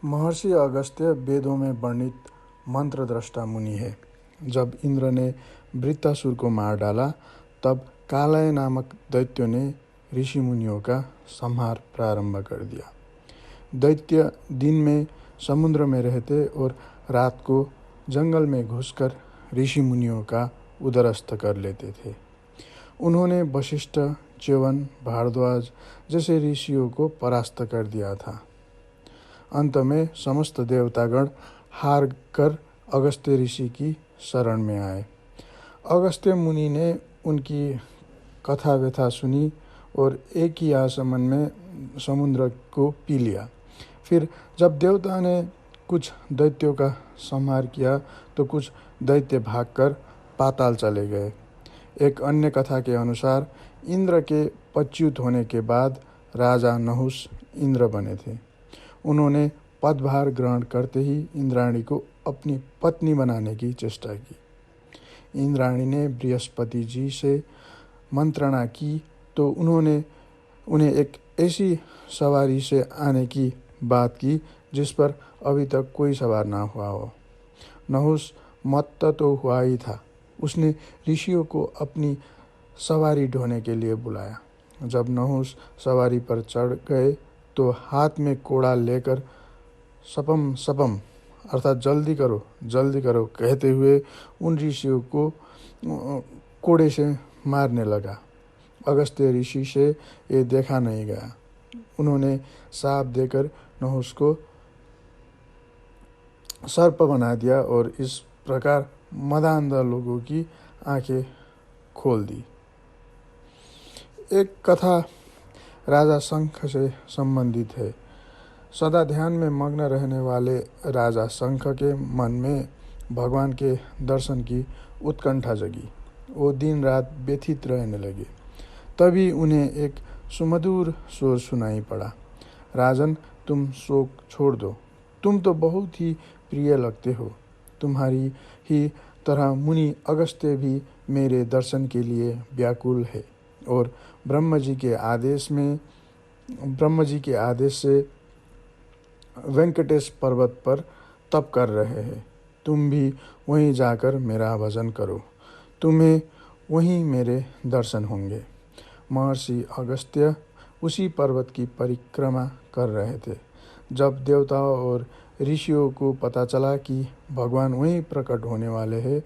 महर्षि अगस्त्य वेदों में वर्णित मंत्रद्रष्टा मुनि है। जब इंद्र ने वृत्तासुर को मार डाला, तब कालय नामक दैत्य ने ऋषि मुनियों का संहार प्रारंभ कर दिया। दैत्य दिन में समुद्र में रहते और रात को जंगल में घुसकर ऋषि मुनियों का उदरस्त कर लेते थे। उन्होंने वशिष्ठ, च्यवन, भारद्वाज जैसे ऋषियों को परास्त कर दिया था। अंत में समस्त देवतागण हार कर अगस्त्य ऋषि की शरण में आए। अगस्त्य मुनि ने उनकी कथा व्यथा सुनी और एक ही आचमन में समुद्र को पी लिया। फिर जब देवता ने कुछ दैत्यों का संहार किया तो कुछ दैत्य भागकर पाताल चले गए। एक अन्य कथा के अनुसार इंद्र के पच्युत होने के बाद राजा नहुष इंद्र बने थे। उन्होंने पदभार ग्रहण करते ही इंद्राणी को अपनी पत्नी बनाने की चेष्टा की। इंद्राणी ने बृहस्पति जी से मंत्रणा की तो उन्होंने उन्हें एक ऐसी सवारी से आने की बात की जिस पर अभी तक कोई सवार ना हुआ हो। नहुष मत्त तो हुआ ही था। उसने ऋषियों को अपनी सवारी ढोने के लिए बुलाया। जब नहुष सवारी पर चढ़ गए तो हाथ में कोड़ा लेकर सपम सपम अर्थात जल्दी करो कहते हुए उन ऋषियों को कोड़े से मारने लगा। अगस्त्य ऋषि से ये देखा नहीं गया। उन्होंने शाप देकर नहुष को सर्प बना दिया और इस प्रकार मदांध लोगों की आंखें खोल दी। एक कथा राजा शंख से संबंधित है। सदा ध्यान में मग्न रहने वाले राजा शंख के मन में भगवान के दर्शन की उत्कंठा जगी। वो दिन रात व्यथित रहने लगे। तभी उन्हें एक सुमधुर स्वर सुनाई पड़ा, राजन, तुम शोक छोड़ दो। तुम तो बहुत ही प्रिय लगते हो। तुम्हारी ही तरह मुनि अगस्त्य भी मेरे दर्शन के लिए व्याकुल है और ब्रह्म जी के आदेश से वेंकटेश पर्वत पर तप कर रहे हैं। तुम भी वहीं जाकर मेरा भजन करो। तुम्हें वहीं मेरे दर्शन होंगे। महर्षि अगस्त्य उसी पर्वत की परिक्रमा कर रहे थे। जब देवताओं और ऋषियों को पता चला कि भगवान वहीं प्रकट होने वाले हैं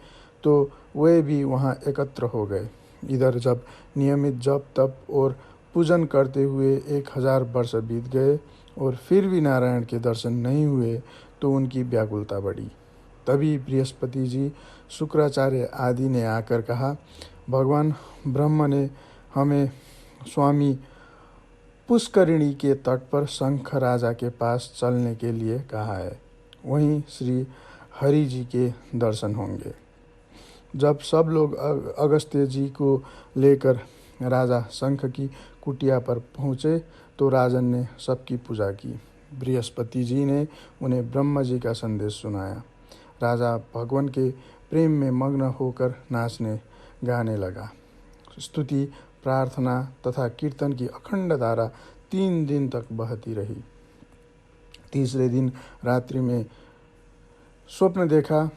तो वे भी वहां एकत्र हो गए। इधर जब नियमित जप तप और पूजन करते हुए 1000 वर्ष बीत गए और फिर भी नारायण के दर्शन नहीं हुए तो उनकी व्याकुलता बढ़ी। तभी बृहस्पति जी, शुक्राचार्य आदि ने आकर कहा, भगवान ब्रह्म ने हमें स्वामी पुष्करिणी के तट पर शंख राजा के पास चलने के लिए कहा है। वहीं श्री हरि जी के दर्शन होंगे। जब सब लोग अगस्त्य जी को लेकर राजा शंख की कुटिया पर पहुँचे तो राजन ने सबकी पूजा की। बृहस्पति जी ने उन्हें ब्रह्म जी का संदेश सुनाया। राजा भगवान के प्रेम में मग्न होकर नाचने गाने लगा। स्तुति, प्रार्थना तथा कीर्तन की अखंड धारा 3 दिन तक बहती रही। तीसरे दिन रात्रि में स्वप्न देखा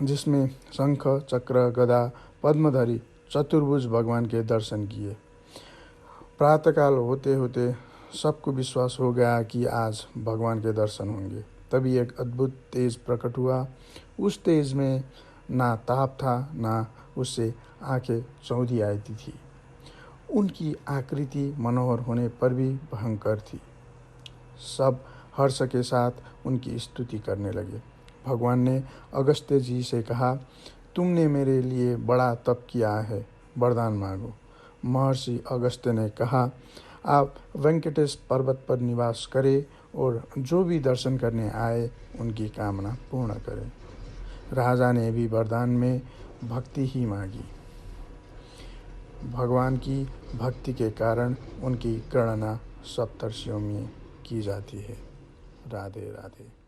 जिसमें शंख, चक्र, गदा, पद्मधारी चतुर्भुज भगवान के दर्शन किए। प्रातःकाल होते होते सबको विश्वास हो गया कि आज भगवान के दर्शन होंगे। तभी एक अद्भुत तेज प्रकट हुआ। उस तेज में ना ताप था, ना उससे आंखें चौंधी आती थी। उनकी आकृति मनोहर होने पर भी भयंकर थी। सब हर्ष के साथ उनकी स्तुति करने लगे। भगवान ने अगस्त्य जी से कहा, तुमने मेरे लिए बड़ा तप किया है, वरदान मांगो। महर्षि अगस्त्य ने कहा, आप वेंकटेश पर्वत पर निवास करें और जो भी दर्शन करने आए उनकी कामना पूर्ण करें। राजा ने भी वरदान में भक्ति ही मांगी। भगवान की भक्ति के कारण उनकी गणना सप्तर्षियों में की जाती है। राधे राधे।